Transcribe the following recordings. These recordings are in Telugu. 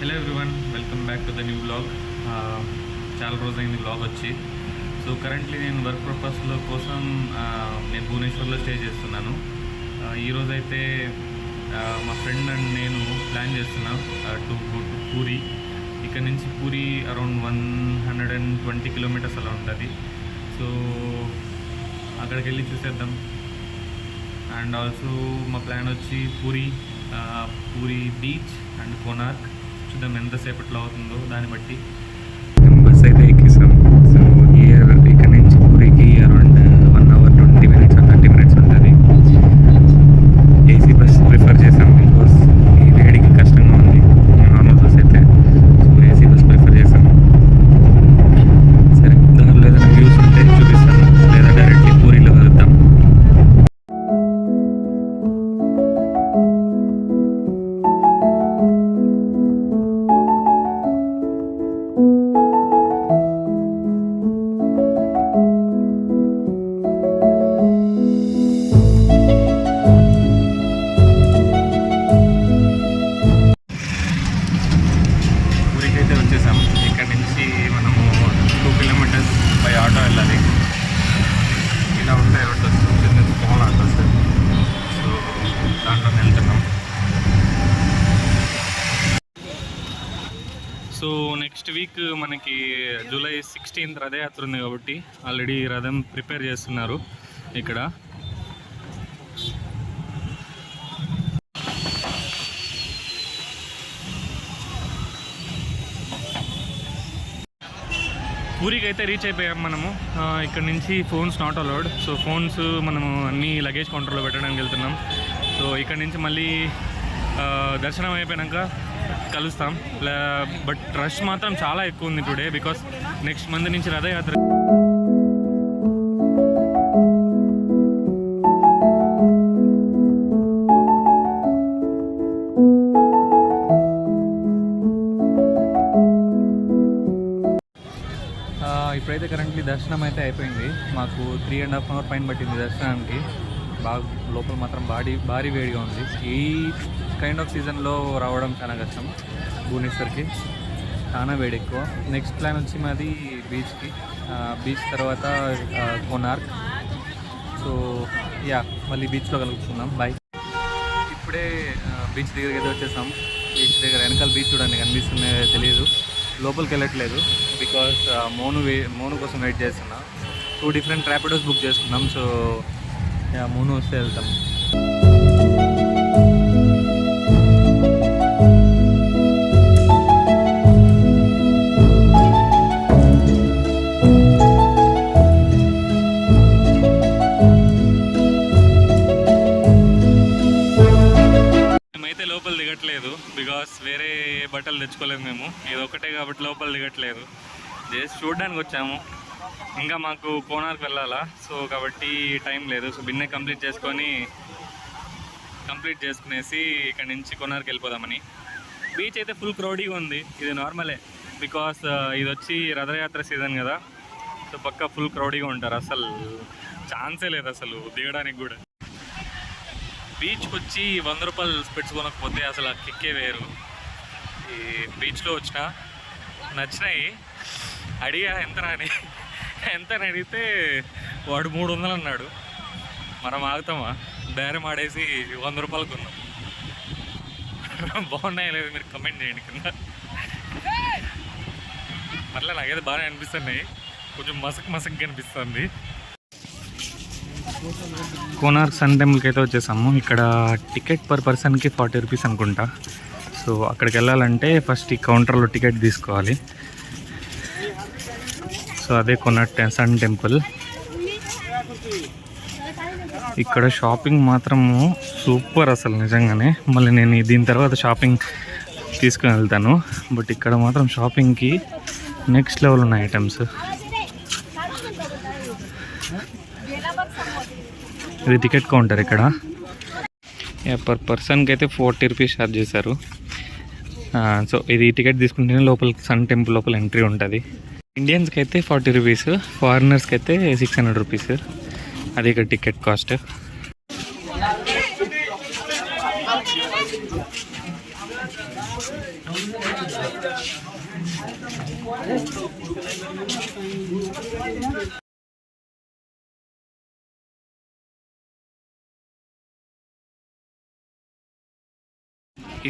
Hello everyone, welcome back to the new blog. చాలా రోజైంది బ్లాగ్ వచ్చి. సో కరెంట్లీ నేను వర్క్ పర్పస్లో కోసం నేను భువనేశ్వర్లో స్టే చేస్తున్నాను. ఈరోజైతే మా ఫ్రెండ్ అండ్ నేను ప్లాన్ చేస్తున్నాం టు గో టు పూరి. ఇక్కడ నుంచి పూరి అరౌండ్ 120 కిలోమీటర్స్ అలా ఉంటుంది. సో అక్కడికి వెళ్ళి చూసేద్దాం. అండ్ ఆల్సో మా ప్లాన్ వచ్చి పూరి బీచ్ అండ్ కోనార్క్ చూద్దాం ఎంతసేపట్లో అవుతుందో దాన్ని బట్టి. బస్ అయితే ఎక్కిస్తాం. సో హియర్ ఇక్కడ నుంచి పూరికి అరౌండ్ 1 hour 20 minutes 30 minutes ఉంటుంది. ఏసీ బస్ ప్రిఫర్ చేసాం బికాస్ ఈ వేడికి కష్టంగా ఉంది నార్మల్ బస్ అయితే. సో ఏసీ బస్ ప్రిఫర్ చేసాం. సరే, దానిలో ఏదైనా వ్యూస్ ఉంటే చూపిస్తాను, లేదా డైరెక్ట్లీ పూరిలో వెళ్తాం. ఇక్కడ నుంచి మనము 2 kilometers బై ఆటో వెళ్ళాలి. ఇలా ఉంటాయి ఆటోస్, చిన్న స్మాల్ ఆటోస్. సో దాంట్లో వెళ్తున్నాం. సో నెక్స్ట్ వీక్ మనకి July 16th రథయాత్ర ఉంది కాబట్టి ఆల్రెడీ రథం ప్రిపేర్ చేస్తున్నారు ఇక్కడ. పూరికి అయితే రీచ్ అయిపోయాం మనము. ఇక్కడ నుంచి phones not allowed. So phones మనము అన్నీ లగేజ్ కౌంటర్లో పెట్టడానికి వెళ్తున్నాం. సో ఇక్కడ నుంచి మళ్ళీ దర్శనం అయిపోయాక కలుస్తాం. బట్ రష్ మాత్రం చాలా ఎక్కువ ఉంది టుడే, బికాస్ నెక్స్ట్ మంత్ నుంచి రథయాత్ర. ఇప్పుడైతే కరెంట్లీ దర్శనం అయితే అయిపోయింది. మాకు 3.5 hours పైన పట్టింది దర్శనానికి. బాగా లోపల మాత్రం భారీ వేడిగా ఉంది. ఈ కైండ్ ఆఫ్ సీజన్లో రావడం చాలా కష్టం భువనేశ్వర్కి, చాలా వేడి ఎక్కువ. నెక్స్ట్ ప్లాన్ వచ్చి మాది బీచ్కి. బీచ్ తర్వాత కోనార్క్. సో మళ్ళీ బీచ్లో కలుగుతున్నాం. బాయ్. ఇప్పుడే బీచ్ దగ్గరికి అయితే వచ్చేసాం. బీచ్ దగ్గర వెనకాల బీచ్ చూడండి కనిపిస్తుందో తెలియదు. లోపలికి వెళ్ళట్లేదు బికాస్ మోను కోసం వెయిట్ చేస్తున్నా. 2 different ర్యాపిడోస్ బుక్ చేసుకున్నాం. సో మోను వస్తే వెళ్తాం. లోపల దిగట్లేదు బికాస్ వేరే బట్టలు తెచ్చుకోలేదు మేము. ఇది ఒకటే కాబట్టి లోపల దిగట్లేదు. జస్ట్ చూడడానికి వచ్చాము. ఇంకా మాకు కోనార్క్ వెళ్ళాలా. సో కాబట్టి టైం లేదు. సో బిన్నే కంప్లీట్ చేసుకునేసి ఇక్కడ నుంచి కోనార్క్ వెళ్ళిపోదామని. బీచ్ అయితే ఫుల్ క్రౌడీగా ఉంది. ఇది నార్మలే బికాస్ ఇది వచ్చి రథయాత్ర సీజన్ కదా. సో పక్కా ఫుల్ క్రౌడీగా ఉంటారు. అసలు ఛాన్సే లేదు అసలు దిగడానికి కూడా. బీచ్కి వచ్చి 100 రూపాయలు స్పెట్స్ కొనకపోతే అసలు ఆ కిక్కే వేరు. ఈ బీచ్లో వచ్చిన నచ్చినాయి, అడిగా ఎంత అడిగితే వాడు 300 అన్నాడు. మనం ఆగుతామా? బేరం ఆడేసి 100 రూపాయలు కొన్నాం. బాగున్నాయి లేదు మీరు కమెంట్ చేయండి కింద. మళ్ళీ నాకైతే బాగా అనిపిస్తున్నాయి, కొంచెం మసక్గా అనిపిస్తుంది. కోనార్క్ సన్ టెంపుల్కి అయితే వచ్చేసాము. ఇక్కడ టికెట్ పర్ పర్సన్కి 40 రూపీస్ అనుకుంటా. సో అక్కడికి వెళ్ళాలంటే ఫస్ట్ ఈ కౌంటర్లో టికెట్ తీసుకోవాలి. సో అదే కోనార్క్ సన్ టెంపుల్. ఇక్కడ షాపింగ్ మాత్రము సూపర్ అసలు నిజంగానే. మళ్ళీ నేను దీని తర్వాత షాపింగ్ తీసుకుని వెళ్తాను. బట్ ఇక్కడ మాత్రం షాపింగ్కి నెక్స్ట్ లెవెల్ ఉన్నాయి ఐటమ్స్. ఇది టికెట్ కౌంటర్ ఇక్కడ. పర్ పర్సన్కి అయితే 40 రూపీస్ ఛార్జ్ చేశారు. సో ఇది టికెట్ తీసుకుంటేనే లోపల సన్ టెంపుల్ లోపల ఎంట్రీ ఉంటుంది. ఇండియన్స్కి అయితే 40 రూపీస్, ఫారినర్స్కి అయితే 600 రూపీస్. అది ఇక్కడ టికెట్ కాస్ట్. ఈ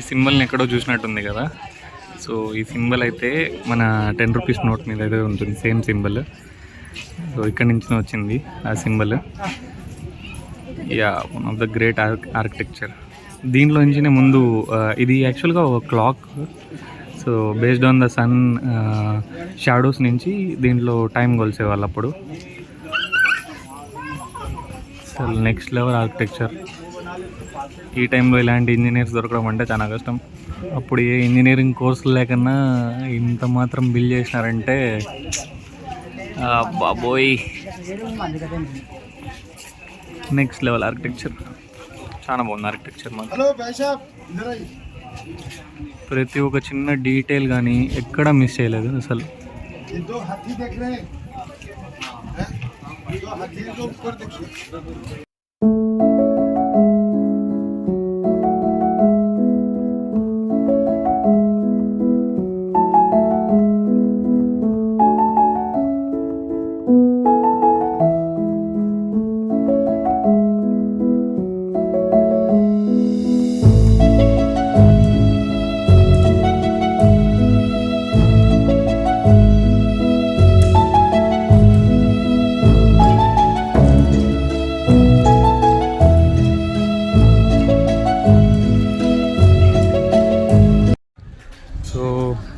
సింబల్ని ఎక్కడో చూసినట్టుంది కదా. సో ఈ సింబల్ అయితే మన 10 రూపీస్ నోట్ మీద అయితే ఉంటుంది, సేమ్ సింబల్. సో ఇక్కడి నుంచి వచ్చింది ఆ symbol. Yeah, one of the great architecture. దీంట్లో నుంచినే ముందు ఇది యాక్చువల్గా ఒక clock. So based on the sun shadows నుంచి దీంట్లో టైం కొలిసేవాళ్ళు అప్పుడు. So next level architecture. ఈ టైంలో ఇలాంటి ఇంజనీర్స్ దొరకడం అంటే చాలా కష్టం. అప్పుడు ఏ ఇంజనీరింగ్ కోర్సులు లేకన్నా ఇంత మాత్రం బిల్డ్ చేసినారంటే బాబోయ్, నెక్స్ట్ లెవెల్ ఆర్కిటెక్చర్. చాలా బాగుంది ఆర్కిటెక్చర్ మాత్రం. ప్రతి ఒక్క చిన్న డీటెయిల్ కానీ ఎక్కడా మిస్ చేయలేదు అసలు.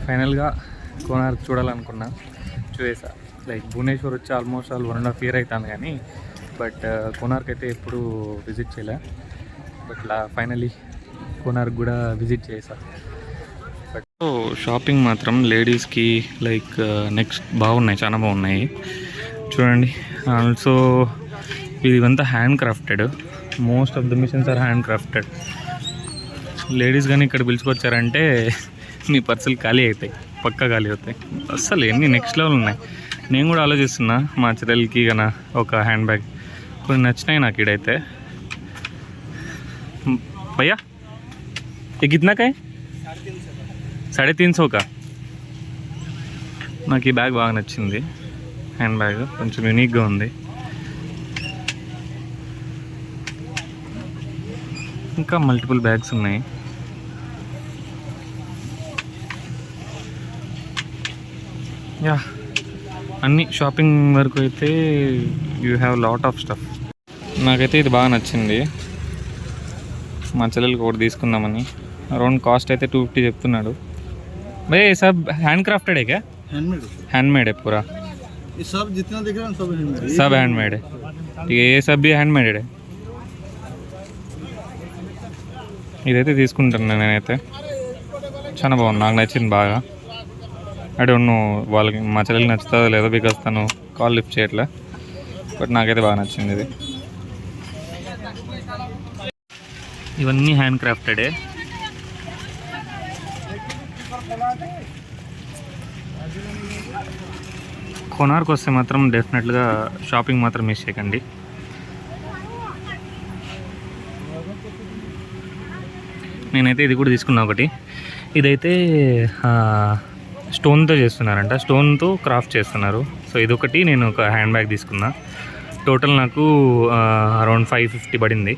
ఫైనల్గా కోనార్క్ చూడాలనుకున్నా, చూసా. లైక్ భువనేశ్వర్ వచ్చి ఆల్మోస్ట్ 1.5 years అవుతాను కానీ, బట్ కోనార్క్ అయితే ఎప్పుడు విజిట్ చేయలే. బట్ ఫైనలీ కోనార్క్ కూడా విజిట్ చేసా. బట్ షాపింగ్ మాత్రం లేడీస్కి లైక్ నెక్స్ట్ బాగున్నాయి, చాలా బాగున్నాయి చూడండి. ఆల్సో ఇదంతా hand crafted. Most of the machines are hand crafted. Ladies కానీ ఇక్కడ పిలుచుకొచ్చారంటే మీ పర్సులు ఖాళీ అవుతాయి, పక్కా ఖాళీ అవుతాయి. అస్సలు ఎన్ని నెక్స్ట్ లెవెల్ ఉన్నాయి. నేను కూడా ఆలోచిస్తున్నా మా చెల్లెలకి కన్నా ఒక హ్యాండ్ బ్యాగ్. కొన్ని నచ్చినాయి నాకు ఇడైతే. భయ్యా ये कितना का है? 350 का. నాకు ఈ బ్యాగ్ బాగా నచ్చింది. హ్యాండ్ బ్యాగ్ కొంచెం యూనిక్గా ఉంది. ఇంకా మల్టిపుల్ బ్యాగ్స్ ఉన్నాయి. యా, అన్ని షాపింగ్ వరకు అయితే you have lot of stuff. నాకైతే ఇది బాగా నచ్చింది. మా చెల్లెలకి ఒకటి తీసుకుందామని. అరౌండ్ కాస్ట్ అయితే 250 చెప్తున్నాడు. भाई सब हैंड क्राफ्टेड है क्या? हैंडमेड है पूरा. ये सब जितना दिख रहा है सब हैंडमेड है. सब हैंडमेड है. ठीक है, ये सब भी हैंडमेड है. ఇదైతే తీసుకుంటాను నేనైతే. చాలా బాగుంది, నాకు నచ్చింది బాగా. ఐ డోంట్ నో వాళ్ళకి మా చెల్లెలకి నచ్చుతుందో లేదో, బికాస్ తను కాల్ లిఫ్ట్ చేయట్లే. బట్ నాకైతే బాగా నచ్చింది ఇది. ఇవన్నీ హ్యాండ్ క్రాఫ్టెడే. కోనార్క్ వస్తే మాత్రం డెఫినెట్గా షాపింగ్ మాత్రం మిస్ చేయకండి. నేనైతే ఇది కూడా తీసుకున్నా ఒకటి. ఇదైతే స్టోన్తో చేస్తున్నారంట, స్టోన్తో క్రాఫ్ట్ చేస్తున్నారు. సో ఇదొకటి నేను ఒక హ్యాండ్ బ్యాగ్ తీసుకున్నా. టోటల్ నాకు అరౌండ్ 550 పడింది.